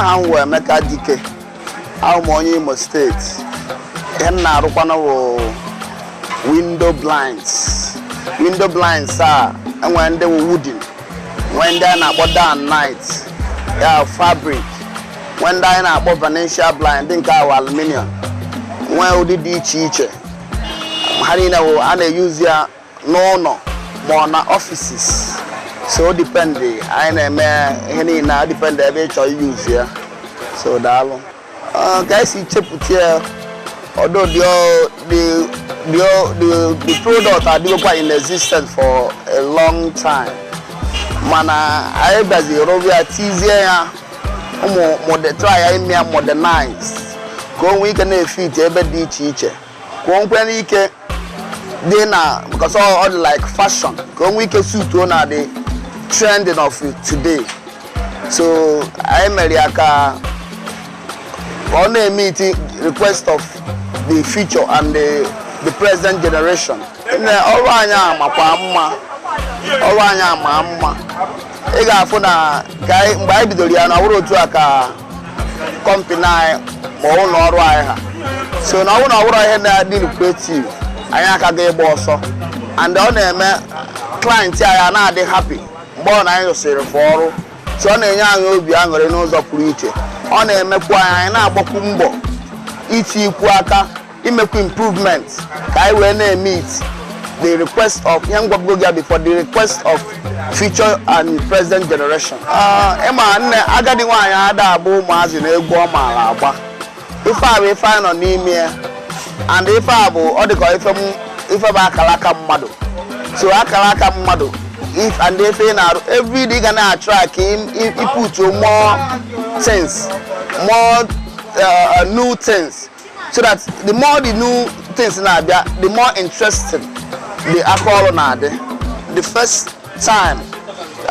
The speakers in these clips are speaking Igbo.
aha m wee Emeka Dike ahụ m onye Imo State ihe m na-arụkwana bụ window blinds a enwere ndị wooden nwee ndị a na-akpọ day and night ya fabric nwee ndị anyị na-akpọ Venetian blind nke ahụ aluminium nwee ụdị dị iche iche ha niile a na-eyuzi ya n'ụlọ ma na offices so depend anyị na-eme ihe niile depend ebe ị chọrọ use ya so daalụ ka esi chepụta ya although the product adịgokwa in existence for a long time mana anyị bịazi robia tizie ya try ya ime ya modernize ka o nwee ike na-efit ebe dị iche iche ka o nwee ike dị na because all like fashion ka o nwee ike suit na the trending of it today so anyị mere ya ka ọ na-meet request of the future and the present generation. Ọrụ anyị amakwa mma. Ọrụ anyị ama mma. Ị ga-afụ na mgbe anyị bidoro ya na ọrụ otu a ka company anyị ma ụlọ ọrụ anyị ha. So na ọrụ ihe na-adị lucrative anyị akaghị ịgba ọsọ and ọ na-eme client anyị na-adị happy mgbe ọ na anyị rụsịrị for ọrụ. So ọ na-enye anyị obi aṅụrị n'ụzọ pụrụ iche. Ọ na-emekwa anyị na-agbakwu mbọ iti ikwu aka imekwu improvement ka anyị wee na-meet the request of young people before the request of future and present generation. Ịma nne agadi nwaanyị ada abụ ụmụazị na egwu ọ maara agba ife a bụ ife anyị nọ n'ime ya and ife a bụ ọ dịka ife bụ akara aka mmadụ so akara aka mmadụ and ife ị na-arụ every day ga na-attrack put more things more new things so that the more the new things na-abịa the more interesting the alcohol na-adị. The first time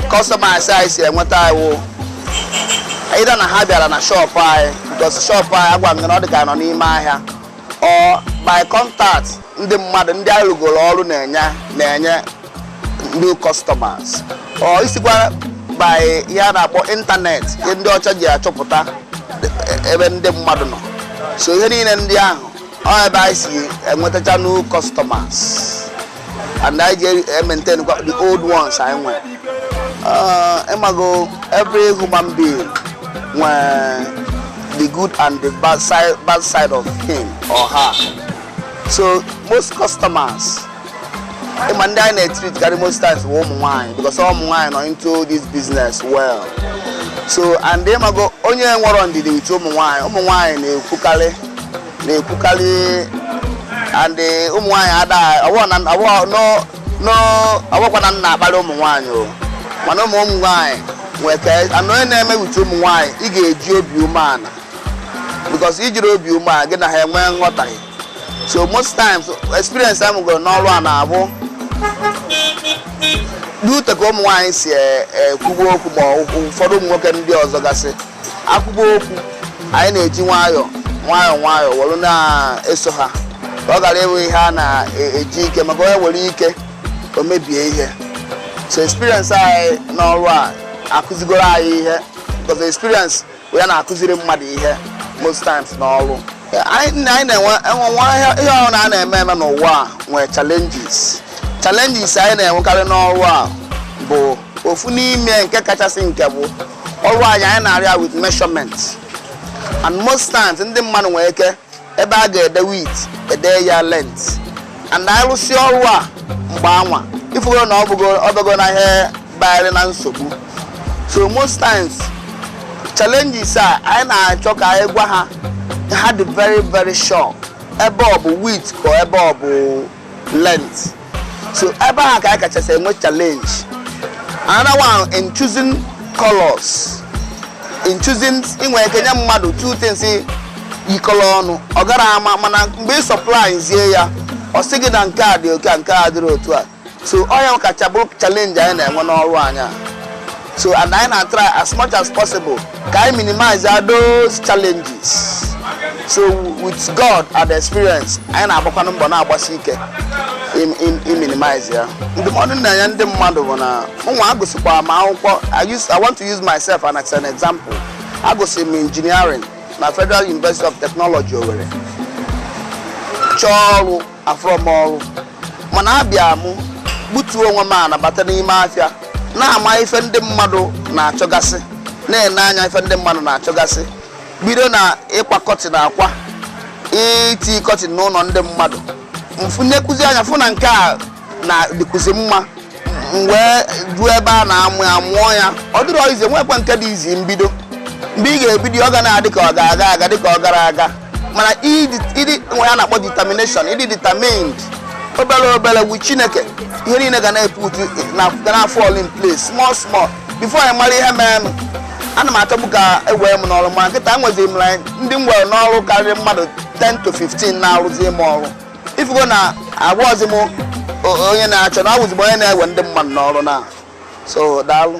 customers anyị si enweta anyị either na ha bịara na shop anyị because shop anyị agwa m na ọ dị ka nọ n'ime ahịa or by contact ndị mmadụ ndị anyị rụgoro ọrụ na-enye new customers or isikwa by ya na-akpọ internet ihe ndị ọcha ji achọpụta ebe ndị mmadụ nọ so ihe niile ndị ahụ ọ ebe anyị si enwetacha new customers and I maintain the old ones I went. Every human being when the good and the bad side of him or her. So most customers, I treat carry most times woman wine because some wine are into this business well. So and them I go only one on the with woman wine and the wine I want na abalo mwanyo mana wine I know name with wine I ga-eji obi umeana because ijiri obi umeana gị na ha enwe nghọtaghị so most times experience I'm go n'ọrụ a na-abụ dute ka ụmụ nwaanyị si kwugo okwu ma ụfọdụ ụmụ nwoke ndị ọzọ gasị akwụgo okwu anyị na-eji nwayọọ were na-eso ha ọ gara ewe ihe a na-eji ike maka onye were ike o mebie ihe so experience anyị n'ọrụ a akụzigoro anyị ihe because the experience we na-akụziri mmadụ ihe most times n'ọrụ anyị na-enwe ihe ọrụ a na-eme n'ụwa nwere challenges anyị na-enwekarị n'ọrụ a bụ ofu n'ime nke kachasị nke bụ ọrụ anyị na-arịa with measurement and most times ndị mmadụ nwere ike ebe a ga-ede width ede ya length and anyị rụsi ọrụ a mgbe anwa ifugoro na ọbụgo na ihe bayarị na nsogbu so most times challenges a anyị na-achọ ka anyị gwa ha ha dị very very short ebe ọ bụ width ka ebe ọ bụ length so ebe ha ka anyị kachasị enwe challenge. Another one in choosing colors, in choosing inwe kenya mmadụ two things yikọrọ ọnụ ọ gara ama mana mgbe supply zie ya ọ sị gị na nke a dị oke nke a dịrị otu a so ọ ya kacha bụrụ challenge anyị na-enwe n'ọrụ anya so and I na try as much as possible ka I minimize those challenges so with God and the experience anyị na-agbakwa mbọ na-agbasi ike in minimize ya ndụmọdụ na-enye ndị mmadụ bụ na nwa agụsịkwa ma akwụkwọ I want to use myself as an example agụsị m engineering na Federal University of Technology Owerri chọọ ọrụ afọrọm ọrụ mana abịa m gbutuo onwe m ana bata n'ime afịa na-ama ife ndị mmadụ na-achọgasị na-ene anya ife ndị mmadụ na-achọgasị bido na ịkwa kọtịn akwa iti kọtịn n'ụlọ ndị mmadụ mfụnyekụzi anya fụ na nke a na dịkụzi mma wee ruo ebe a na-amụ ya mụọ ya ọ dịrọ ize nwekwa nke dị izi mbido mgbe ị ga-ebido ọ ga na-adị ka ọ ga-aga aga dị ka ọ gara aga mana ịdị nwe ya na-akpọ determination ịdị determined obere wu Chineke ihe niile ga na-eput na fall in place small before I mara ihe mee ana m achọbụ ka ewee m n'ọrụ ma nkịta nwezi m ndị m nwere n'ọrụ karịrị mmadụ 10 to 15 na-arụzi m ọrụ ifugo na agwazi m onye na-achọ na ọ bụzi onye na-ewe ndị mmadụ n'ọrụ na so daalụ